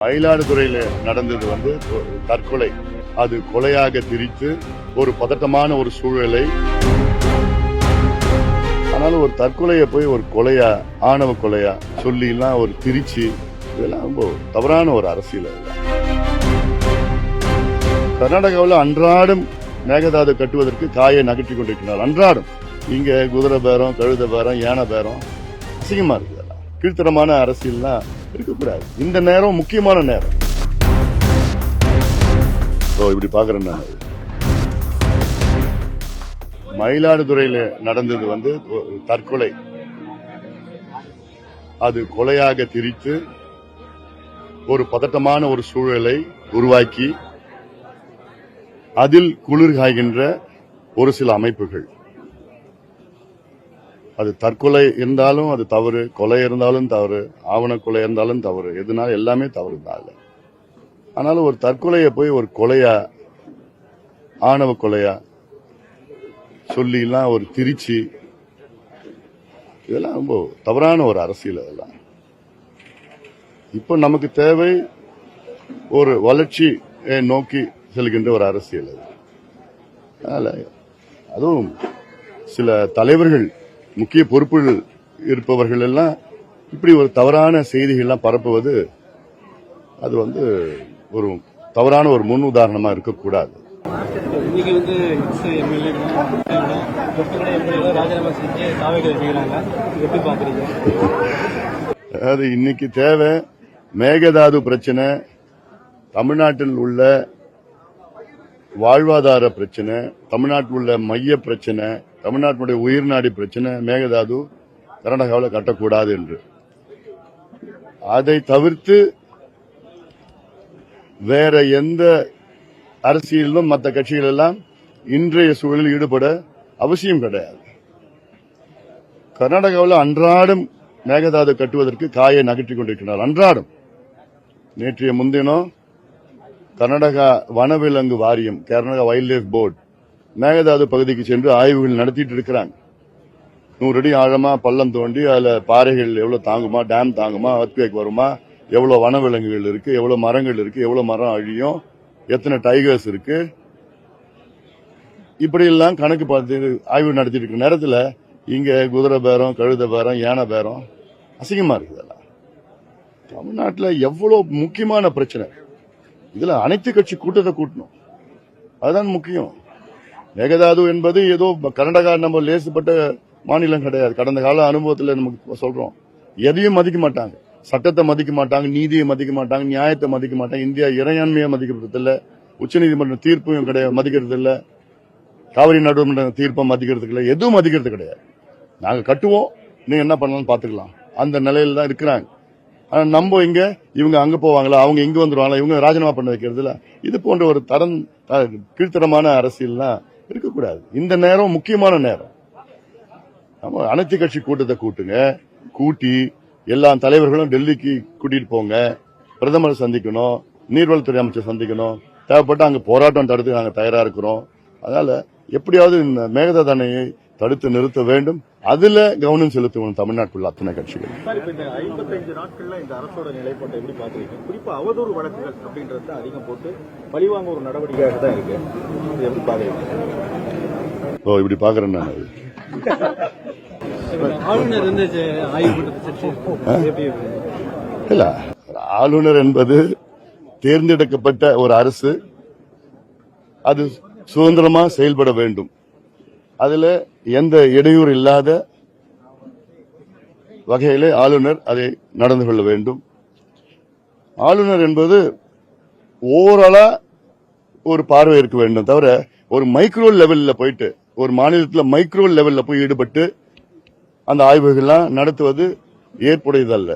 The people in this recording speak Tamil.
மயிலாடுதுறையில நடந்தது தற்கொலை. அது கொலையாக திரித்து ஒரு பதட்டமான ஒரு சூழலை, ஆனாலும் ஒரு தற்கொலையை போய் ஒரு கொலையா, ஆணவ கொலையா சொல்லி எல்லாம் ஒரு திரிச்சு, இதெல்லாம் ரொம்ப தவறான ஒரு அரசியல். கர்நாடகாவில் அன்றாடம் மேகதாது கட்டுவதற்கு காயை நகர்த்தி கொண்டிருக்கிறார். அன்றாடம் இங்க குதிரை பேரம், கழுத பேரம், யானை பேரம், அசிங்கமா இருக்கு. கீழ்த்தரமான அரசியல்லாம் இருக்கக்கூடாது. இந்த நேரம் முக்கியமான நேரம். இப்படி பாக்குறேன் நான். மயிலாடுதுறையில நடந்தது தற்கொலை. அது கொலையாக திரித்து ஒரு பதட்டமான ஒரு சூழலை உருவாக்கி அதில் குளிர் காய்கின்ற ஒரு சில அமைப்புகள். அது தற்கொலை இருந்தாலும் அது தவறு, கொலை இருந்தாலும் தவறு, ஆவண கொலை இருந்தாலும் தவறு, எதுனாலும் எல்லாமே தவறு தான். ஆனாலும் ஒரு தற்கொலையை போய் ஒரு கொலையா, ஆணவ கொலையா சொல்லி எல்லாம் ஒரு திரிச்சு, இதெல்லாம் ரொம்ப தவறான ஒரு அரசியல். அதெல்லாம் இப்ப நமக்கு தேவை ஒரு வளர்ச்சி நோக்கி செல்கின்ற ஒரு அரசியல். அதனால அதுவும் சில தலைவர்கள், முக்கிய பொறுப்புகள் இருப்பவர்கள் எல்லாம் இப்படி ஒரு தவறான செய்திகள்லாம் பரப்புவது, அது ஒரு தவறான ஒரு முன் உதாரணமா இருக்கக்கூடாது. அதாவது இன்னைக்கு தேவை மேகதாது பிரச்சனை, தமிழ்நாட்டில் உள்ள வாழ்வாதார பிரச்சனை, தமிழ்நாட்டில் உள்ள மைய பிரச்சனை, தமிழ்நாட்டினுடைய உயிர்நாடி பிரச்சனை. மேகதாது கர்நாடகாவில் கட்டக்கூடாது என்று, அதை தவிர்த்து வேற எந்த அரசியலிலும் மற்ற கட்சிகள் எல்லாம் இன்றைய சூழலில் ஈடுபட அவசியம் கிடையாது. கர்நாடகாவில் அன்றாடம் மேகதாது கட்டுவதற்கு காயை நகர்த்தி கொண்டிருக்கிறார். அன்றாடம். நேற்றைய முன்தினம் கர்நாடகா வனவிலங்கு வாரியம், Karnataka wild life board Mekedatu பகுதிக்கு சென்று ஆய்வுகள் நடத்திட்டு இருக்கிறாங்க. 100 அடி ஆழமா பள்ளம் தோண்டி அதுல பாறைகள் எவ்வளவு தாங்குமா, டேம் தாங்குமா, earthquake வருமா, எவ்வளவு வனவிலங்குகள் இருக்கு, எவ்வளவு மரங்கள் இருக்கு, எவ்வளவு மரம் அழியும், எத்தனை டைகர்ஸ் இருக்கு, இப்படி எல்லாம் கணக்கு பார்த்து ஆய்வு நடத்திட்டு இருக்கிற நேரத்தில் இங்க குதிரை பேரம், கழுத பேரம், யானை பேரம், அசிங்கமா இருக்கு. தமிழ்நாட்டில் எவ்வளவு முக்கியமான பிரச்சனை. இதுல அனைத்து கட்சி கூட்டத்தை கூட்டணும், அதுதான் முக்கியம். மேகதாது என்பது ஏதோ கர்நாடகா நம்ம லேசுப்பட்ட மாநிலம் கிடையாது. கடந்த கால அனுபவத்தில் நமக்கு சொல்றோம், எதையும் மதிக்க மாட்டாங்க, சட்டத்தை மதிக்க மாட்டாங்க, நீதியை மதிக்க மாட்டாங்க, நியாயத்தை மதிக்க மாட்டாங்க, இந்தியா இறையாண்மையை மதிக்கிறது இல்ல, உச்சநீதிமன்ற தீர்ப்பையும் கிடையாது மதிக்கிறது இல்ல, காவிரி நடுவர்மன்ற தீர்ப்பை மதிக்கிறது இல்ல, எதுவும் மதிக்கிறது கிடையாது. நாங்க கட்டுவோம், நீங்க என்ன பண்ணலாம் பாத்துக்கலாம், அந்த நிலையில தான் இருக்கிறாங்க. ஆனா நம்ம இங்க இவங்க அங்க போவாங்களா, அவங்க இங்க வந்துருவாங்களா, இவங்க ராஜினாமா பண்ண வைக்கிறதுல இது போன்ற ஒரு கீழ்த்தரமான அரசியல்லாம் இருக்கக்கூடாது. இந்த நேரம் முக்கியமான நேரம். நம்ம அனைத்து கட்சி கூட்டத்தை கூட்டுங்க, கூட்டி எல்லா தலைவர்களும் டெல்லிக்கு கூட்டிட்டு போங்க, பிரதமர் சந்திக்கணும், நீர்வளத்துறை அமைச்சர் சந்திக்கணும், தேவைப்பட்ட அங்க போராட்டம் தடுத்து நாங்க தயாரா இருக்கிறோம். அதனால எப்படியாவது இந்த மேகதாது அணையை தடுத்து நிறுத்த வேண்டும். அதுல கவனம் செலுத்தணும் தமிழ்நாட்டுக்குள்ள அத்தனை கட்சிகள். 55 நாட்கள்ல இந்த அரசோட நிலைப்பாட்டை எப்படி பாக்குறீங்க? குறிப்பா அவதூறு வழக்குகள் அப்படின்றத அதிகம் போட்டு பழிவாங்க ஒரு நடவடிக்கையாக தான் இருக்கு, எப்படி பாக்குறீங்க? இப்படி பாக்குறேன் நான். இல்ல, ஆளுநர் என்பது தேர்ந்தெடுக்கப்பட்ட ஒரு அரசு, அது சுதந்திரமா செயல்பட வேண்டும். அதுல எந்த இடையூறு இல்லாத வகையிலே ஆளுநர் அதை நடந்து கொள்ள வேண்டும். ஆளுநர் என்பது ஓவராலா ஒரு பார்வை இருக்க வேண்டும், தவிர ஒரு மைக்ரோ லெவல்ல போயிட்டு, ஒரு மாநிலத்தில் மைக்ரோ லெவல்ல போய் ஈடுபட்டு அந்த ஆய்வுகள்லாம் நடத்துவது ஏற்புடையதல்ல.